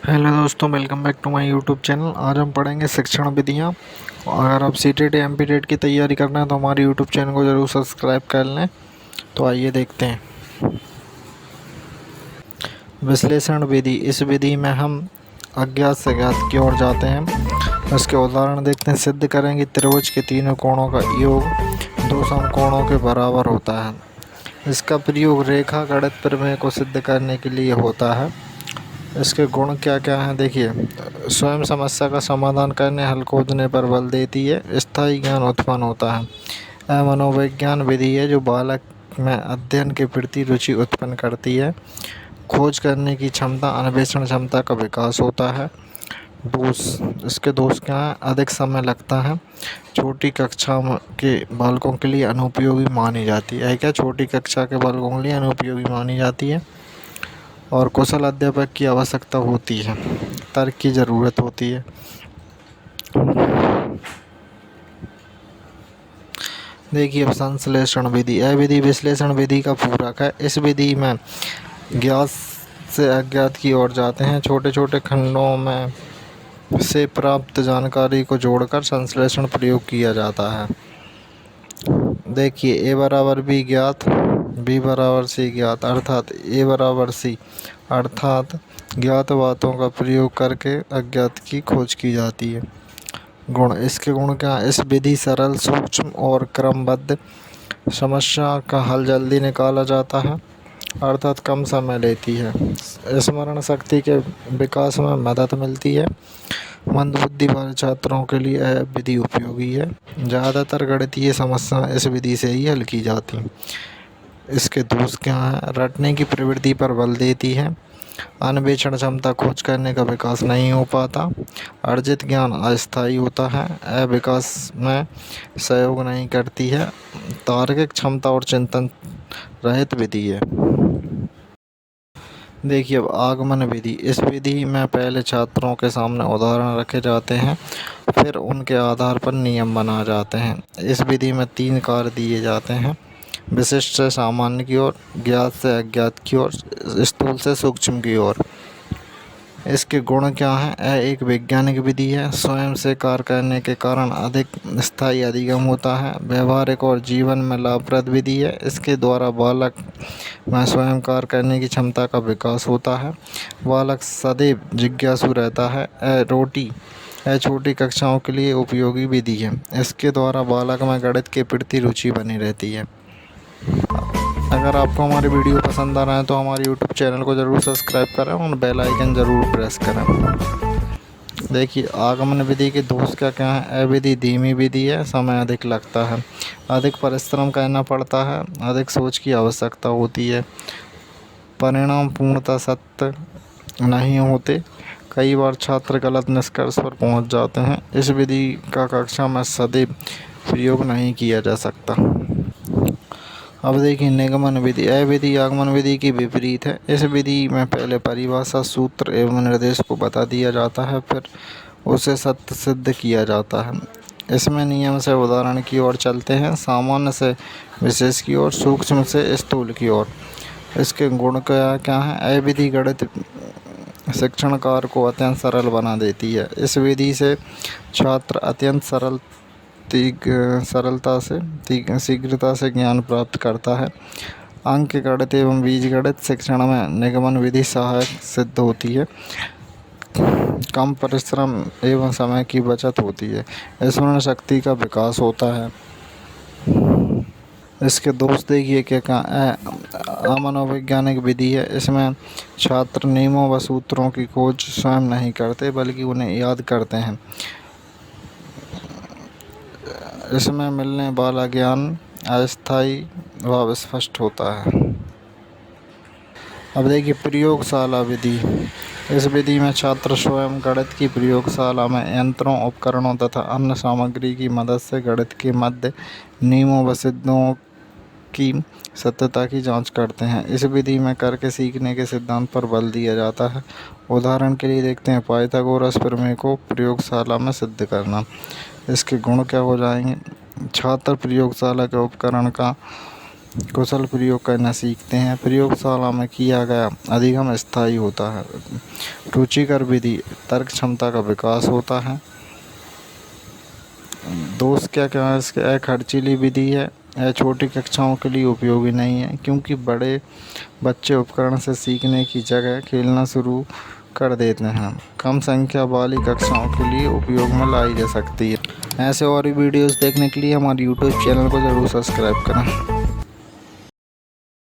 Hello दोस्तों, welcome back to my YouTube channel. आज हम पढ़ेंगे शिक्षण विधियाँ। अगर आप सीटेट या एमपीटेट की तैयारी करना है तो हमारे यूट्यूब चैनल को ज़रूर सब्सक्राइब कर लें। तो आइए देखते हैं। विश्लेषण विधि। इस विधि में हम अज्ञात से ज्ञात की ओर जाते हैं। इसके उदाहरण देखते हैं। सिद्ध करें कि त्रिभुज के तीनों कोणों का योग दो समकोणों के बराबर होता है। इसका प्रयोग रेखा गणित प्रमेय को सिद्ध करने के लिए होता है। इसके गुण क्या क्या हैं देखिए। स्वयं समस्या का समाधान करने, हल खोजने पर बल देती है। स्थायी ज्ञान उत्पन्न होता है। मनोविज्ञान विधि है जो बालक में अध्ययन के प्रति रुचि उत्पन्न करती है। खोज करने की क्षमता, अन्वेषण क्षमता का विकास होता है। दोष, इसके दोष क्या हैं। अधिक समय लगता है। छोटी कक्षा के बालकों के लिए अनुपयोगी मानी जाती है। क्या छोटी कक्षा के बालकों के लिए अनुपयोगी मानी जाती है। और कुशल अध्यापक की आवश्यकता होती है। तर्क की ज़रूरत होती है। देखिए अब संश्लेषण विधि। यह विधि विश्लेषण विधि का पूरक है। इस विधि में ज्ञात से अज्ञात की ओर जाते हैं। छोटे छोटे खंडों में से प्राप्त जानकारी को जोड़कर संश्लेषण प्रयोग किया जाता है। देखिए ए बराबर बी ज्ञात, बी बराबर सी ज्ञात, अर्थात ए बराबर सी, अर्थात ज्ञात बातों का प्रयोग करके अज्ञात की खोज की जाती है। गुण। इसके गुण क्या। इस विधि सरल, सूक्ष्म और क्रमबद्ध। समस्या का हल जल्दी निकाला जाता है, अर्थात कम समय लेती है। स्मरण शक्ति के विकास में मदद मिलती है। मंदबुद्धि वाले छात्रों के लिए यह विधि उपयोगी है। ज़्यादातर गणितीय समस्या इस विधि से ही हल की जाती हैं। इसके दोष क्या हैं। रटने की प्रवृत्ति पर बल देती है। अन्वेषण क्षमता, खोज करने का विकास नहीं हो पाता। अर्जित ज्ञान अस्थायी होता है। विकास में सहयोग नहीं करती है। तार्किक क्षमता और चिंतन रहित विधि है। देखिए अब आगमन विधि। इस विधि में पहले छात्रों के सामने उदाहरण रखे जाते हैं, फिर उनके आधार पर नियम बनाए जाते हैं। इस विधि में 3 कार्य दिए जाते हैं। विशिष्ट से सामान्य की ओर, ज्ञात से अज्ञात की ओर, स्थूल से सूक्ष्म की ओर। इसके गुण क्या हैं। यह एक वैज्ञानिक विधि है। स्वयं से कार्य करने के कारण अधिक स्थायी अधिगम होता है। व्यवहारिक और जीवन में लाभप्रद विधि है। इसके द्वारा बालक में स्वयं कार्य करने की क्षमता का विकास होता है। बालक सदैव जिज्ञासु रहता है। यह छोटी कक्षाओं के लिए उपयोगी विधि है। इसके द्वारा बालक में गणित के प्रति रुचि बनी रहती है। अगर आपको हमारी वीडियो पसंद आ रहा है तो हमारे यूट्यूब चैनल को ज़रूर सब्सक्राइब करें और बेल आइकन ज़रूर प्रेस करें। देखिए आगमन विधि के दोष क्या क्या हैं। यह विधि धीमी विधि है। समय अधिक लगता है। अधिक परिश्रम करना पड़ता है। अधिक सोच की आवश्यकता होती है। परिणाम पूर्णतः सत्य नहीं होते। कई बार छात्र गलत निष्कर्ष पर पहुंच जाते हैं। इस विधि का कक्षा में सदैव प्रयोग नहीं किया जा सकता। अब देखिए निगमन विधि। यह विधि आगमन विधि की विपरीत है। इस विधि में पहले परिभाषा, सूत्र एवं निर्देश को बता दिया जाता है, फिर उसे सत्य सिद्ध किया जाता है। इसमें नियम से उदाहरण की ओर चलते हैं, सामान्य से विशेष की ओर, सूक्ष्म से स्थूल की ओर। इसके गुण क्या क्या हैं। यह विधि गणित शिक्षण कार्य को अत्यंत सरल बना देती है। इस विधि से छात्र अत्यंत सरलता से शीघ्रता से ज्ञान प्राप्त करता है। अंक गणित एवं बीजगणित शिक्षण में निगमन विधि सहायक सिद्ध होती है। कम परिश्रम एवं समय की बचत होती है। स्मरण शक्ति का विकास होता है। इसके दोष देखिए क्या अमनोवैज्ञानिक विधि है। इसमें छात्र नियमों व सूत्रों की खोज स्वयं नहीं करते बल्कि उन्हें याद करते हैं। इसमें मिलने वाला ज्ञान अस्थायी व स्पष्ट होता है। अब देखिए प्रयोगशाला विधि। इस विधि में छात्र स्वयं गणित की प्रयोगशाला में यंत्रों, उपकरणों तथा अन्य सामग्री की मदद से गणित के मध्य नियमों व सिद्धों की सत्यता की जांच करते हैं। इस विधि में करके सीखने के सिद्धांत पर बल दिया जाता है। उदाहरण के लिए देखते हैं पाइथागोरस प्रमेय को प्रयोगशाला में सिद्ध करना। इसके गुण क्या हो जाएंगे। छात्र प्रयोगशाला के उपकरण का कुशल प्रयोग करना सीखते हैं। प्रयोगशाला में किया गया अधिगम स्थायी होता है। रुचिकर विधि तर्क क्षमता का विकास होता है। दोस्त क्या क्या इसके यह खर्चीली विधि है। यह छोटी कक्षाओं के लिए उपयोगी नहीं है, क्योंकि बड़े बच्चे उपकरण से सीखने की जगह खेलना शुरू कर देते हैं। कम संख्या वाली कक्षाओं के लिए उपयोग में लाई जा सकती है। ऐसे और भी वीडियोस देखने के लिए हमारे यूट्यूब चैनल को ज़रूर सब्सक्राइब करें।